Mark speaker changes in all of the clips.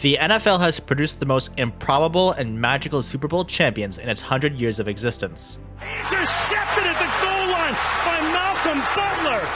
Speaker 1: The NFL has produced the most improbable and magical Super Bowl champions in its 100 years of existence.
Speaker 2: Intercepted at the goal line by Malcolm Butler.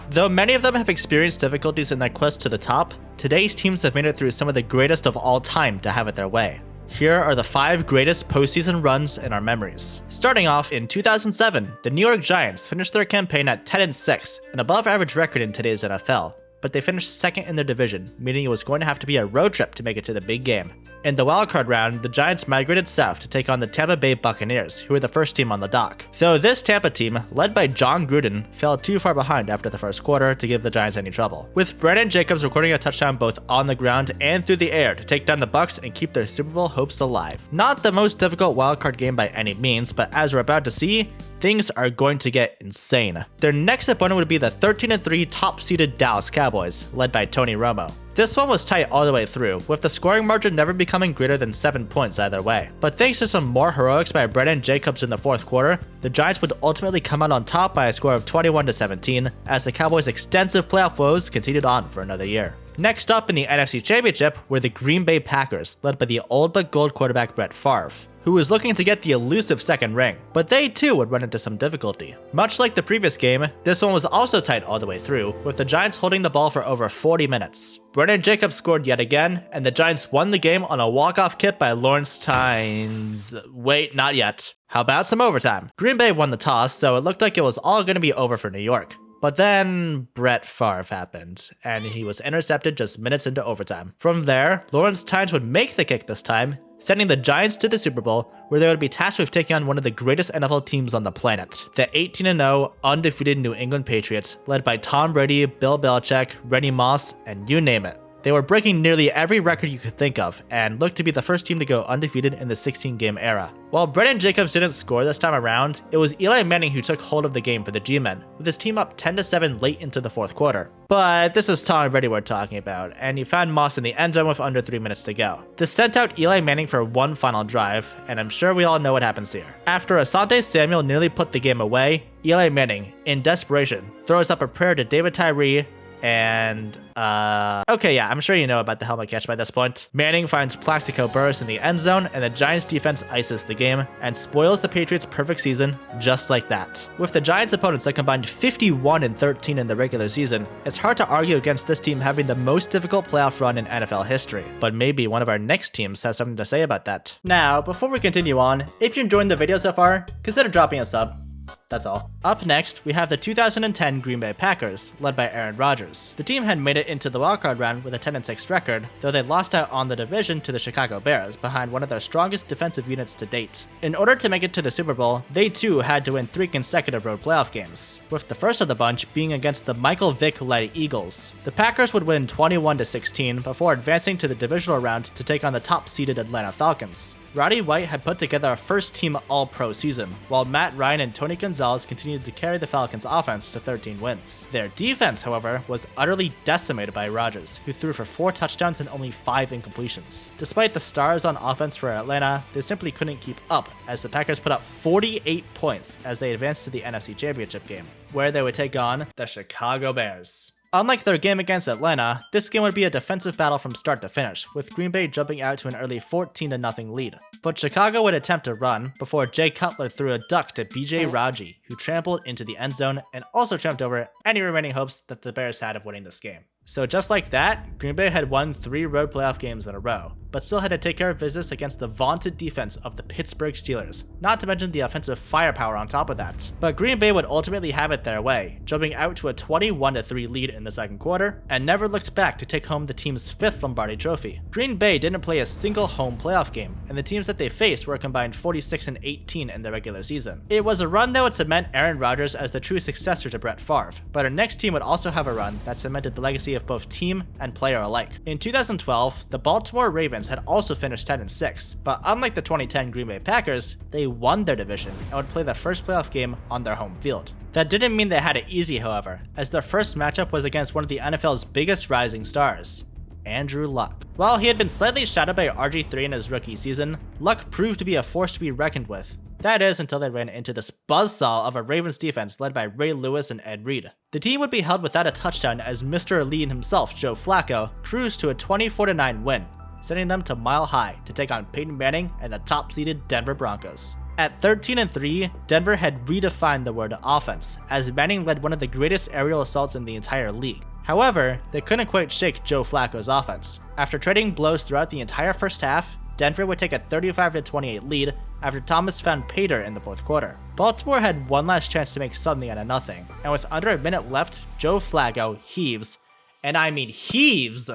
Speaker 1: Though many of them have experienced difficulties in their quest to the top, today's teams have made it through some of the greatest of all time to have it their way. Here are the 5 greatest postseason runs in our memories. Starting off in 2007, the New York Giants finished their campaign at 10-6, an above-average record in today's NFL. But they finished second in their division, meaning it was going to have to be a road trip to make it to the big game. In the wildcard round, the Giants migrated south to take on the Tampa Bay Buccaneers, who were the first team on the dock. Though this Tampa team, led by John Gruden, fell too far behind after the first quarter to give the Giants any trouble, with Brandon Jacobs recording a touchdown both on the ground and through the air to take down the Bucs and keep their Super Bowl hopes alive. Not the most difficult wildcard game by any means, but as we're about to see, things are going to get insane. Their next opponent would be the 13-3 top-seeded Dallas Cowboys, led by Tony Romo. This one was tight all the way through, with the scoring margin never becoming greater than 7 points either way. But thanks to some more heroics by Brandon Jacobs in the fourth quarter, the Giants would ultimately come out on top by a score of 21-17, as the Cowboys' extensive playoff woes continued on for another year. Next up in the NFC Championship were the Green Bay Packers, led by the old but gold quarterback Brett Favre, who was looking to get the elusive second ring, but they too would run into some difficulty. Much like the previous game, this one was also tight all the way through, with the Giants holding the ball for over 40 minutes. Brandon Jacobs scored yet again, and the Giants won the game on a walk-off kick by Lawrence Tynes. Wait, not yet. How about some overtime? Green Bay won the toss, so it looked like it was all going to be over for New York. But then Brett Favre happened, and he was intercepted just minutes into overtime. From there, Lawrence Tynes would make the kick this time, sending the Giants to the Super Bowl, where they would be tasked with taking on one of the greatest NFL teams on the planet, the 18-0 undefeated New England Patriots, led by Tom Brady, Bill Belichick, Randy Moss, and you name it. They were breaking nearly every record you could think of, and looked to be the first team to go undefeated in the 16-game era. While Brandon Jacobs didn't score this time around, it was Eli Manning who took hold of the game for the G-Men, with his team up 10-7 late into the fourth quarter. But this is Tom Brady we're talking about, and he found Moss in the end zone with under 3 minutes to go. This sent out Eli Manning for one final drive, and I'm sure we all know what happens here. After Asante Samuel nearly put the game away, Eli Manning, in desperation, throws up a prayer to David Tyree, and okay, yeah, I'm sure you know about the helmet catch by this point. Manning finds Plaxico Burress in the end zone, and the Giants defense ices the game and spoils the Patriots' perfect season just like that. With the Giants' opponents that combined 51-13 in the regular season, it's hard to argue against this team having the most difficult playoff run in NFL history, but maybe one of our next teams has something to say about that. Now, before we continue on, if you're enjoying the video so far, consider dropping a sub. That's all. Up next, we have the 2010 Green Bay Packers, led by Aaron Rodgers. The team had made it into the wildcard round with a 10-6 record, though they lost out on the division to the Chicago Bears behind one of their strongest defensive units to date. In order to make it to the Super Bowl, they too had to win 3 consecutive road playoff games, with the first of the bunch being against the Michael Vick-led Eagles. The Packers would win 21-16 before advancing to the divisional round to take on the top-seeded Atlanta Falcons. Roddy White had put together a first-team All-Pro season, while Matt Ryan and Tony Gonzalez continued to carry the Falcons' offense to 13 wins. Their defense, however, was utterly decimated by Rodgers, who threw for 4 touchdowns and only 5 incompletions. Despite the stars on offense for Atlanta, they simply couldn't keep up, as the Packers put up 48 points as they advanced to the NFC Championship game, where they would take on the Chicago Bears. Unlike their game against Atlanta, this game would be a defensive battle from start to finish, with Green Bay jumping out to an early 14-0 lead. But Chicago would attempt to run before Jay Cutler threw a duck to BJ Raji, who trampled into the end zone and also tramped over any remaining hopes that the Bears had of winning this game. So just like that, Green Bay had won 3 road playoff games in a row, but still had to take care of business against the vaunted defense of the Pittsburgh Steelers, not to mention the offensive firepower on top of that. But Green Bay would ultimately have it their way, jumping out to a 21-3 lead in the second quarter, and never looked back to take home the team's 5th Lombardi trophy. Green Bay didn't play a single home playoff game, and the teams that they faced were a combined 46-18 in the regular season. It was a run that would cement Aaron Rodgers as the true successor to Brett Favre, but our next team would also have a run that cemented the legacy of both team and player alike. In 2012, the Baltimore Ravens had also finished 10-6, but unlike the 2010 Green Bay Packers, they won their division and would play their first playoff game on their home field. That didn't mean they had it easy, however, as their first matchup was against one of the NFL's biggest rising stars, Andrew Luck. While he had been slightly shadowed by RG3 in his rookie season, Luck proved to be a force to be reckoned with. That is, until they ran into this buzzsaw of a Ravens defense led by Ray Lewis and Ed Reed. The team would be held without a touchdown as Mr. Elite himself, Joe Flacco, cruised to a 24-9 win. sending them to Mile High to take on Peyton Manning and the top-seeded Denver Broncos. At 13-3, Denver had redefined the word offense, as Manning led one of the greatest aerial assaults in the entire league. However, they couldn't quite shake Joe Flacco's offense. After trading blows throughout the entire first half, Denver would take a 35-28 lead after Thomas found pay dirt in the fourth quarter. Baltimore had one last chance to make something out of nothing, and with under a minute left, Joe Flacco heaves, and I mean heaves,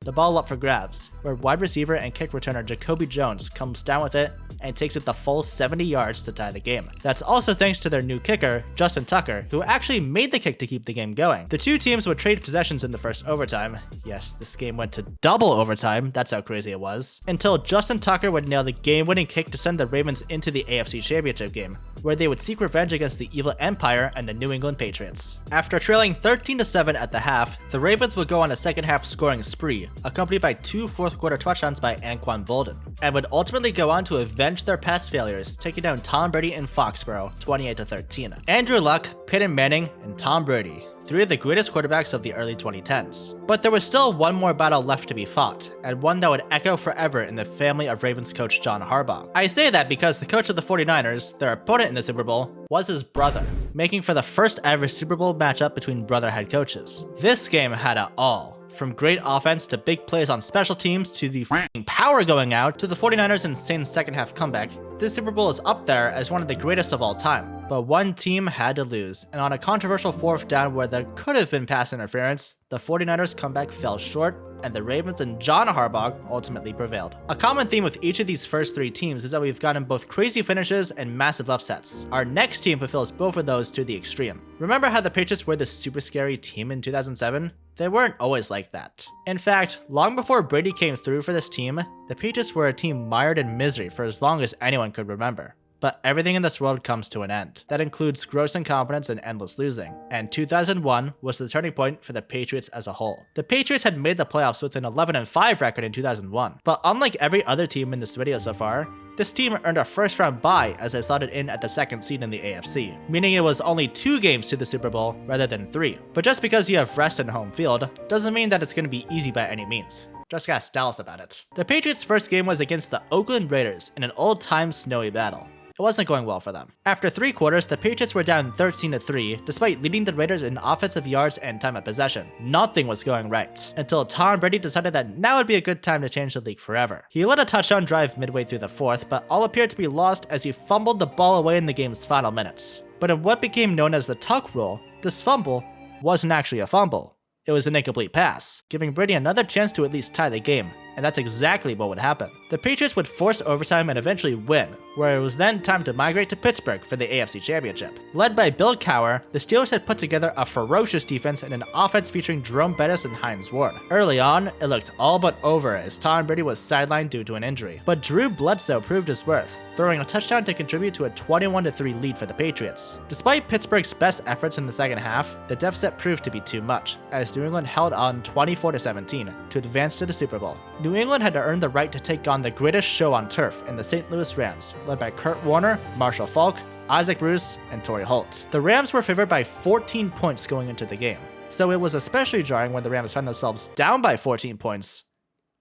Speaker 1: the ball up for grabs, where wide receiver and kick returner Jacoby Jones comes down with it and takes it the full 70 yards to tie the game. That's also thanks to their new kicker, Justin Tucker, who actually made the kick to keep the game going. The two teams would trade possessions in the first overtime. Yes, this game went to double overtime, that's how crazy it was, until Justin Tucker would nail the game-winning kick to send the Ravens into the AFC Championship game, where they would seek revenge against the Evil Empire and the New England Patriots. After trailing 13-7 at the half, the Ravens would go on a second-half scoring spree, accompanied by two fourth-quarter touchdowns by Anquan Boldin, and would ultimately go on to avenge their past failures, taking down Tom Brady in Foxborough 28-13. Andrew Luck, Peyton Manning, and Tom Brady, three of the greatest quarterbacks of the early 2010s. But there was still one more battle left to be fought, and one that would echo forever in the family of Ravens coach John Harbaugh. I say that because the coach of the 49ers, their opponent in the Super Bowl, was his brother, making for the first ever Super Bowl matchup between brother head coaches. This game had it all. From great offense to big plays on special teams to the power going out to the 49ers' insane second half comeback, this Super Bowl is up there as one of the greatest of all time. But one team had to lose, and on a controversial fourth down where there could have been pass interference, the 49ers' comeback fell short, and the Ravens and John Harbaugh ultimately prevailed. A common theme with each of these first three teams is that we've gotten both crazy finishes and massive upsets. Our next team fulfills both of those to the extreme. Remember how the Patriots were this super scary team in 2007? They weren't always like that. In fact, long before Brady came through for this team, the Patriots were a team mired in misery for as long as anyone could remember. But everything in this world comes to an end. That includes gross incompetence and endless losing. And 2001 was the turning point for the Patriots as a whole. The Patriots had made the playoffs with an 11-5 record in 2001. But unlike every other team in this video so far, this team earned a first round bye as they slotted in at the second seed in the AFC, meaning it was only 2 games to the Super Bowl rather than 3. But just because you have rest and home field, doesn't mean that it's going to be easy by any means. Just ask Dallas about it. The Patriots' first game was against the Oakland Raiders in an old-time snowy battle. It wasn't going well for them. After 3 quarters, the Patriots were down 13-3, despite leading the Raiders in offensive yards and time of possession. Nothing was going right, until Tom Brady decided that now would be a good time to change the league forever. He led a touchdown drive midway through the fourth, but all appeared to be lost as he fumbled the ball away in the game's final minutes. But in what became known as the Tuck rule, this fumble wasn't actually a fumble. It was an incomplete pass, giving Brady another chance to at least tie the game, and that's exactly what would happen. The Patriots would force overtime and eventually win, where it was then time to migrate to Pittsburgh for the AFC Championship. Led by Bill Cowher, the Steelers had put together a ferocious defense and an offense featuring Jerome Bettis and Hines Ward. Early on, it looked all but over as Tom Brady was sidelined due to an injury, but Drew Bledsoe proved his worth, throwing a touchdown to contribute to a 21-3 lead for the Patriots. Despite Pittsburgh's best efforts in the second half, the deficit proved to be too much, as New England held on 24-17 to advance to the Super Bowl. New England had to earn the right to take on the greatest show on turf in the St. Louis Rams, led by Kurt Warner, Marshall Faulk, Isaac Bruce, and Torrey Holt. The Rams were favored by 14 points going into the game, so it was especially jarring when the Rams found themselves down by 14 points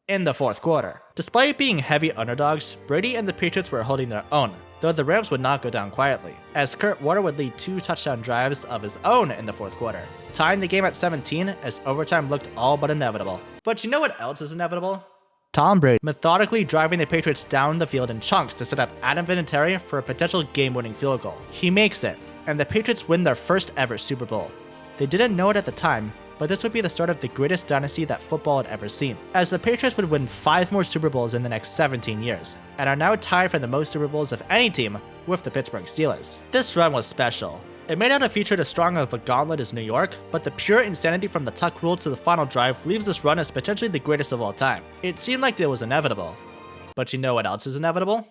Speaker 1: in the fourth quarter. Despite being heavy underdogs, Brady and the Patriots were holding their own, though the Rams would not go down quietly, as Kurt Warner would lead 2 touchdown drives of his own in the fourth quarter, tying the game at 17 as overtime looked all but inevitable. But you know what else is inevitable? Tom Brady methodically driving the Patriots down the field in chunks to set up Adam Vinatieri for a potential game-winning field goal. He makes it, and the Patriots win their first ever Super Bowl. They didn't know it at the time, but this would be the start of the greatest dynasty that football had ever seen, as the Patriots would win 5 more Super Bowls in the next 17 years, and are now tied for the most Super Bowls of any team with the Pittsburgh Steelers. This run was special. It may not have featured as strong of a gauntlet as New York, but the pure insanity from the Tuck rule to the final drive leaves this run as potentially the greatest of all time. It seemed like it was inevitable. But you know what else is inevitable?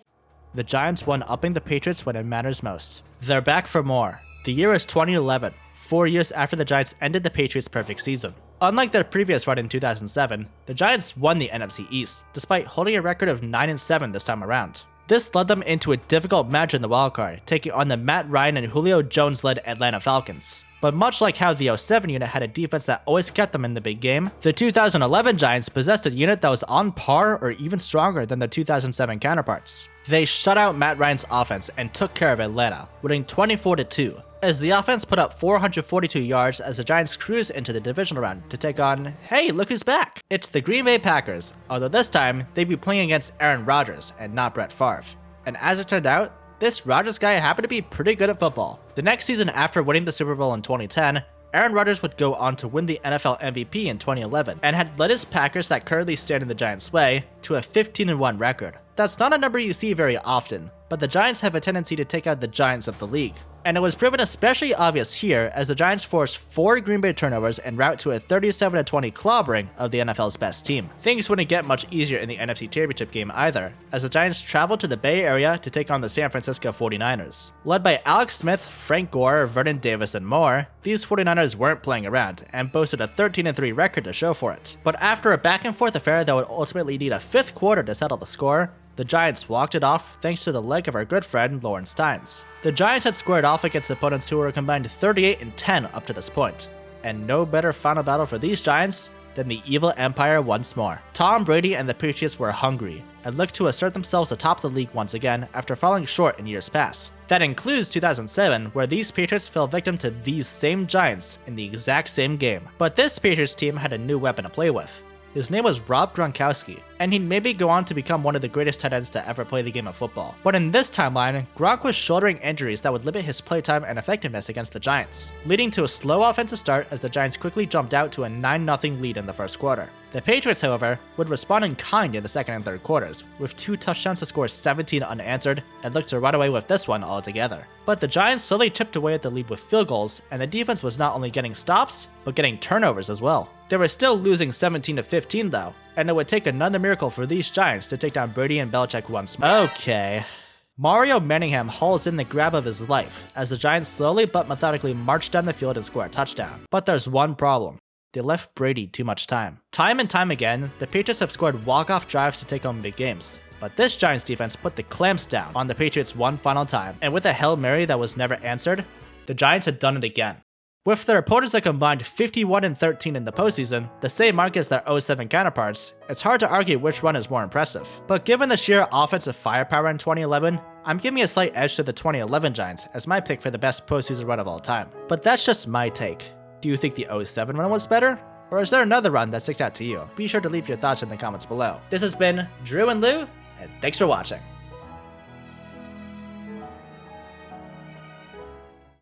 Speaker 1: The Giants won upping the Patriots when it matters most. They're back for more. The year is 2011, 4 years after the Giants ended the Patriots' perfect season. Unlike their previous run in 2007, the Giants won the NFC East, despite holding a record of 9-7 this time around. This led them into a difficult match in the wildcard, taking on the Matt Ryan and Julio Jones-led Atlanta Falcons. But much like how the 07 unit had a defense that always kept them in the big game, the 2011 Giants possessed a unit that was on par or even stronger than their 2007 counterparts. They shut out Matt Ryan's offense and took care of Atlanta, winning 24-2. As the offense put up 442 yards as the Giants cruise into the divisional round to take on, hey, look who's back! It's the Green Bay Packers, although this time they'd be playing against Aaron Rodgers and not Brett Favre. And as it turned out, this Rodgers guy happened to be pretty good at football. The next season after winning the Super Bowl in 2010, Aaron Rodgers would go on to win the NFL MVP in 2011 and had led his Packers that currently stand in the Giants' way to a 15-1 record. That's not a number you see very often, but the Giants have a tendency to take out the giants of the league. And it was proven especially obvious here as the Giants forced 4 Green Bay turnovers en route to a 37-20 clobbering of the NFL's best team. Things wouldn't get much easier in the NFC Championship game either, as the Giants traveled to the Bay Area to take on the San Francisco 49ers. Led by Alex Smith, Frank Gore, Vernon Davis, and more, these 49ers weren't playing around and boasted a 13-3 record to show for it. But after a back-and-forth affair that would ultimately need a 5th quarter to settle the score, the Giants walked it off thanks to the leg of our good friend Lawrence Tynes. The Giants had squared off against opponents who were combined 38-10 up to this point, and no better final battle for these Giants than the evil empire once more. Tom Brady and the Patriots were hungry and looked to assert themselves atop the league once again after falling short in years past. That includes 2007, where these Patriots fell victim to these same Giants in the exact same game. But this Patriots team had a new weapon to play with. His name was Rob Gronkowski, and he'd maybe go on to become one of the greatest tight ends to ever play the game of football. But in this timeline, Gronk was shouldering injuries that would limit his playtime and effectiveness against the Giants, leading to a slow offensive start as the Giants quickly jumped out to a 9-0 lead in the first quarter. The Patriots, however, would respond in kind in the second and third quarters, with 2 touchdowns to score 17 unanswered, and looked to run away with this one altogether. But the Giants slowly chipped away at the lead with field goals, and the defense was not only getting stops, but getting turnovers as well. They were still losing 17-15 though, and it would take another miracle for these Giants to take down Brady and Belichick once more. Okay. Mario Manningham hauls in the grab of his life, as the Giants slowly but methodically march down the field and score a touchdown. But there's one problem. They left Brady too much time. Time and time again, the Patriots have scored walk-off drives to take home big games. But this Giants defense put the clamps down on the Patriots one final time, and with a Hail Mary that was never answered, the Giants had done it again. With their opponents that combined 51-13 in the postseason, the same mark as their 07 counterparts, it's hard to argue which one is more impressive. But given the sheer offensive firepower in 2011, I'm giving a slight edge to the 2011 Giants as my pick for the best postseason run of all time. But that's just my take. Do you think the 07 run was better? Or is there another run that sticks out to you? Be sure to leave your thoughts in the comments below. This has been Drew and Lieu, and thanks for watching.